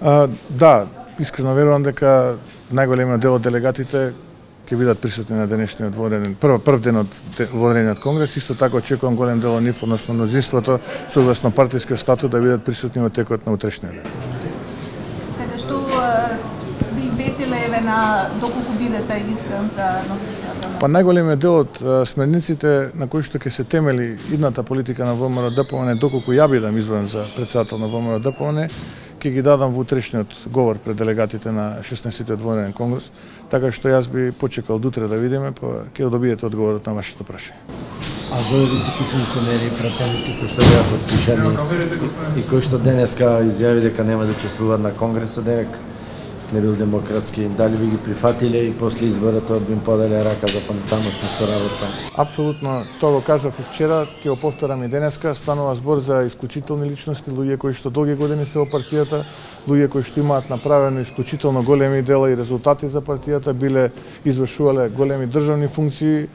Да, искрено верувам дека најголемиот дел од делегатите ќе бидат присутни на денешниот воден прв ден од водениот конгрес. Исто така очекувам голем дел од нив, односно мнозинството, согласно партискиот статут, да бидат присутни во текот на утрешниот ден. Така што би ветиле на доколку бидете избран за носителот? Па најголемиот дел од смерниците на кои што ќе се темели идната политика на ВМРО-ДПМН, доколку ја бидам избран за председател на ВМРО-ДПМН, ќе ги дадам во утрешниот говор пред делегатите на 16-тиот воден конгрес, така што јас би почекал до утре да видиме, па ќе добиете одговорот на вашето прашање. А дали сите функционери, пратеници кои што беа подпишани и кои што денеска изјави дека нема да учествуваат на конгресот, дека не бил демократски, дали би ги прифатиле и после изборот би им поделе рака за понатамошна соработа? Апсолутно, тоа го кажав и вчера, ќе го повторам и денеска, станува збор за исклучителни личности, луѓе кои што долги години се во партијата, луѓе кои што имаат направено исклучително големи дела и резултати за партијата, биле извршувале големи државни функции,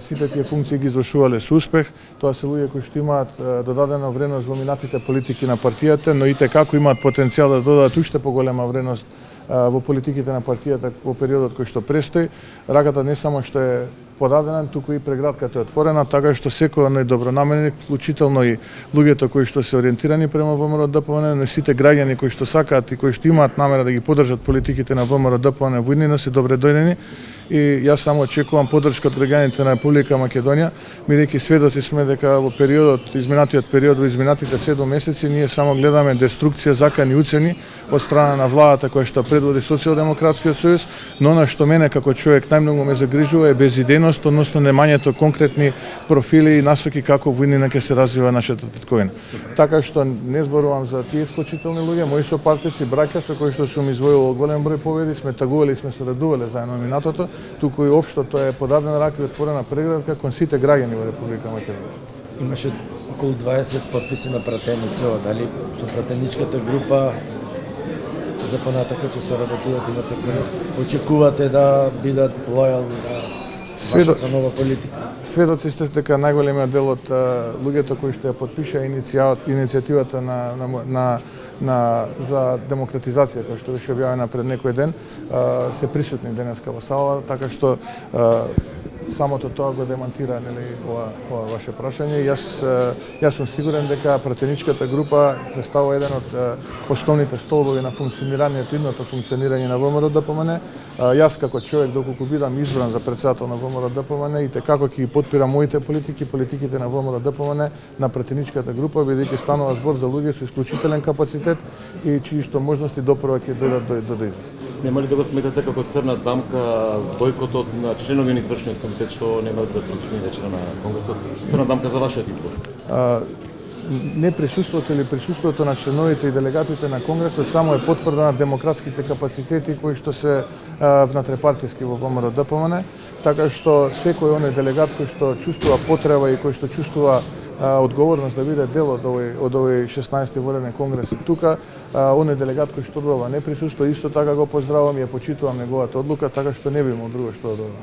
сите тие функции ги извршувале со успех. Тоа се луѓе кои што имаат додадена вредност во минатите политики на партијата, но и како имаат потенцијал да додадат уште поголема вредност во политиките на партијата во периодот кој што престои. Раката не само што е подадена, туку и прегратката е отворена, така што секој оној добронамерник, вклучително и луѓето кои што се ориентирани према ВМРО-ДПМН, но сите граѓани кои што сакаат и кои што имаат намера да ги поддржат политиките на ВМРО-ДПМН во иднина се добре дојдени. И јас само очекувам поддршка од граѓаните на Република Македонија, бидејќи сведоци сме дека во изминатиот период, во изминатите 7 месеци, ние само гледаме деструкција, закани уцени од страна на владата која што предводи Социјалдемократскиот сојуз, но она што мене како човек најмногу ме загрижува е безидејност, односно немањето конкретни профили и насоки како во иднина ќе се развива нашата татковина. Така што не зборувам за тие исклучителни луѓе, мои сопартици, браќа со кои што сум извојувал голем број победи, сме тагувале и сме се радувале заедно минатото, туку и општо тоа е подадена рака и отворена преградка кон сите граѓани во Република Македонија. Имаше околу 20 подписи на пратеници, дали со пратеничката група за понатака ќе се работуваат, имате очекувате да бидат лојални на вашата нова политика? Сведоци сте дека најголемиот дел од луѓето кои што ја подпиша иницијативата за демократизација, која што беше објавена пред некој ден, се присутни денеска во сала, така што самото тоа го демонтира ова ваше прашање. Јас сум сигурен дека пратеничката група представува еден од основните столбови на функционирањето, идното функционирање на ВМРО-ДПМН. Јас како човек, доколку бидам избран за председател на ВМРО-ДПМН, и како ќе ги подпирам моите политики, политиките на ВМРО-ДПМН на пратеничката група, бидејќи станува збор за луѓе со исклучителен капацитет и чии што можности допрва ќе дојдат до израз. Нема ли да го сметате како црна дамка бојкотот на членови на извршниот комитет што нема да присутни вечера на конгресот? Црна дамка за вашиот избор? Не присуството или присуството на членовите и делегатите на конгресот само е потврда на демократските капацитети кои што се внатрепартиски во ВМРО-ДПМН, така што секој оној делегат кој што чувствува потреба и кој што чувствува одговорност да биде дел од овој 16-ти воден конгрес и тука, оној делегат кој што одбрава не присуства, исто така го поздравувам и ја почитувам неговата одлука, така што не би имал друго што да додам.